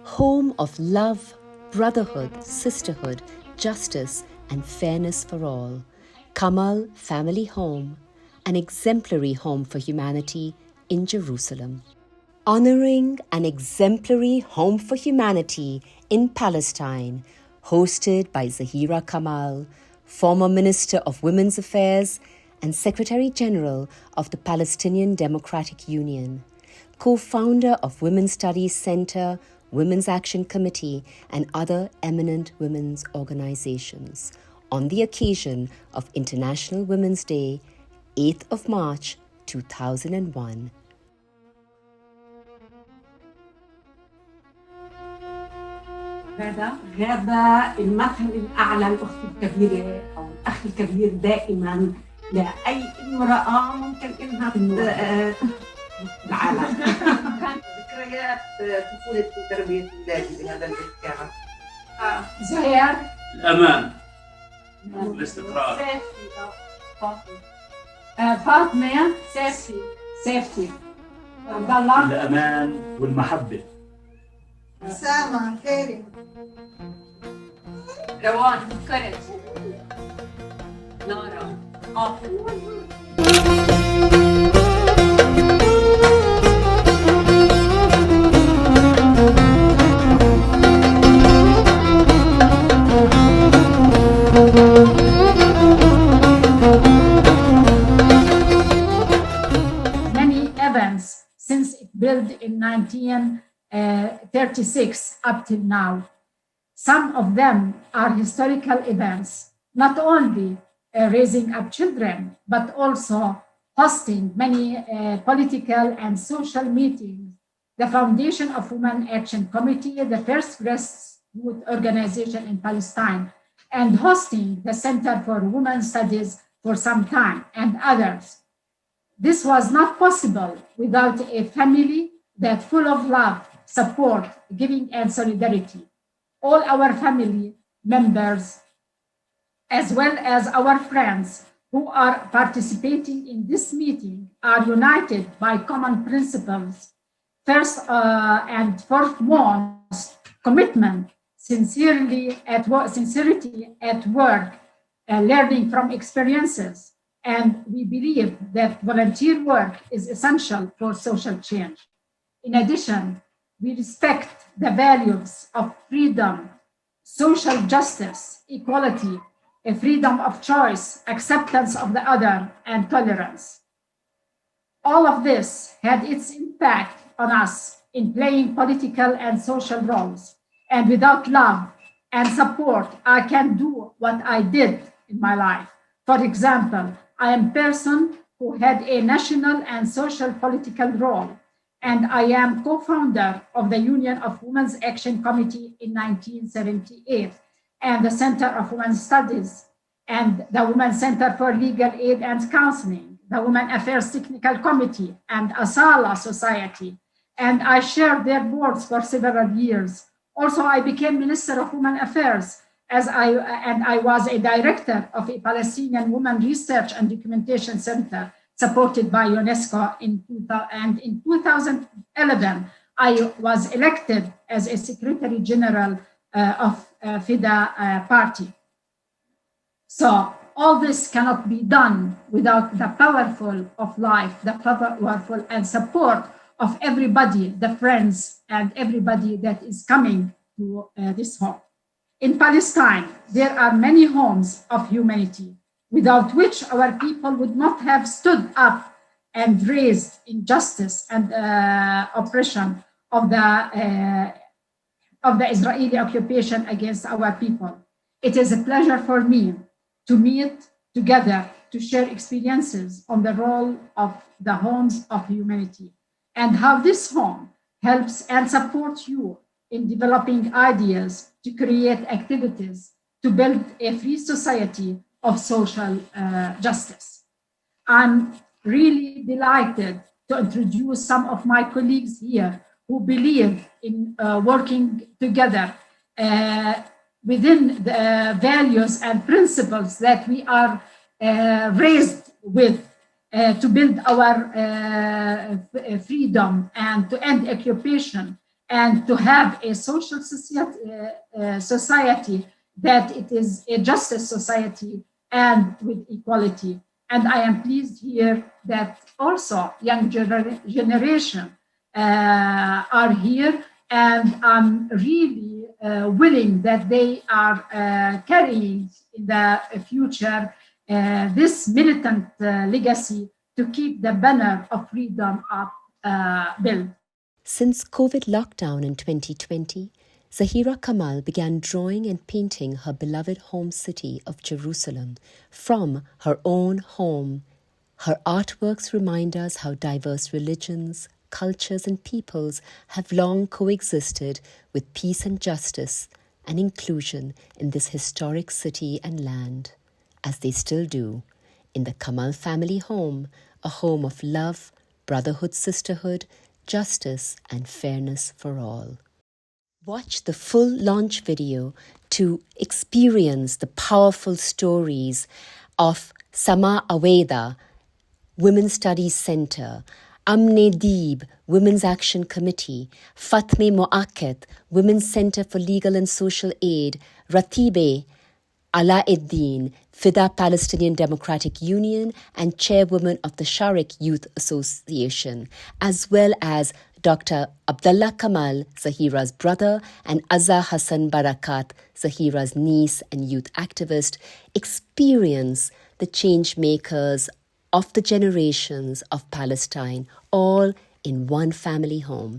home of love, brotherhood, sisterhood, justice, and fairness for all. Kamal Family Home, an exemplary home for humanity in Jerusalem. Honoring an exemplary home for humanity in Palestine, hosted by Zahira Kamal, former Minister of Women's Affairs and Secretary General of the Palestinian Democratic Union, co-founder of Women's Studies Center, Women's Action Committee, and other eminent women's organizations, on the occasion of International Women's Day, 8th of March, 2001. هذا المثل الأعلى الأخت الكبيرة أو الأخ الكبير دائما لأي امرأة ممكن إنها العالم. ذكريات طفولة وتربية أولادي بهذا البيت كانت زهير الأمان والاستقرار. فاطمة سيفتي عبد الله الأمان والمحبة. أسامة كريم روان كرج نارا Many events since it built in 1936 up till now. Some of them are historical events, not only raising up children, but also hosting many political and social meetings, the foundation of Women Action Committee, the first grassroots organization in Palestine, and hosting the Center for Women's Studies for some time, and others. This was not possible without a family that full of love, support, giving, and solidarity. All our family members, as well as our friends who are participating in this meeting, are united by common principles. First and foremost, commitment, sincerity at work, learning from experiences. And we believe that volunteer work is essential for social change. In addition, we respect the values of freedom, social justice, equality, a freedom of choice, acceptance of the other, and tolerance. All of this had its impact on us in playing political and social roles. And without love and support, I can't do what I did in my life. For example, I am a person who had a national and social political role, and I am co-founder of the Union of Women's Action Committee in 1978, and the Center of Women's Studies, and the Women's Center for Legal Aid and Counselling, the Women Affairs Technical Committee, and ASALA Society, and I shared their boards for several years. Also, I became Minister of Women Affairs, I was a director of a Palestinian Women Research and Documentation Center supported by UNESCO in 2011, I was elected as a Secretary General of FIDA party. So all this cannot be done without the powerful of life, the powerful and support of everybody, the friends and everybody that is coming to this home. In Palestine, there are many homes of humanity, without which our people would not have stood up and raised injustice and oppression of the Israeli occupation against our people. It is a pleasure for me to meet together to share experiences on the role of the homes of humanity and how this home helps and supports you in developing ideas to create activities to build a free society of social justice. I'm really delighted to introduce some of my colleagues here who believe in working together within the values and principles that we are raised with to build our freedom and to end occupation and to have a social society that it is a justice society and with equality. And I am pleased here that also young generation are here, and I'm really willing that they are carrying in the future this militant legacy to keep the banner of freedom up built. Since COVID lockdown in 2020, Zahira Kamal began drawing and painting her beloved home city of Jerusalem from her own home. Her artworks remind us how diverse religions, cultures, and peoples have long coexisted with peace and justice and inclusion in this historic city and land, as they still do, in the Kamal family home, a home of love, brotherhood, sisterhood, justice, and fairness for all. Watch the full launch video to experience the powerful stories of Sama Aweda Women's Studies Center, Amne Deeb Women's Action Committee, Fatme Moaket Women's Center for Legal and Social Aid, Ratibe Alauddin, Fida Palestinian Democratic Union, and chairwoman of the Sharik Youth Association, as well as Dr. Abdullah Kamal, Zahira's brother, and Azza Hassan Barakat, Zahira's niece and youth activist, experience the change makers of the generations of Palestine, all in one family home.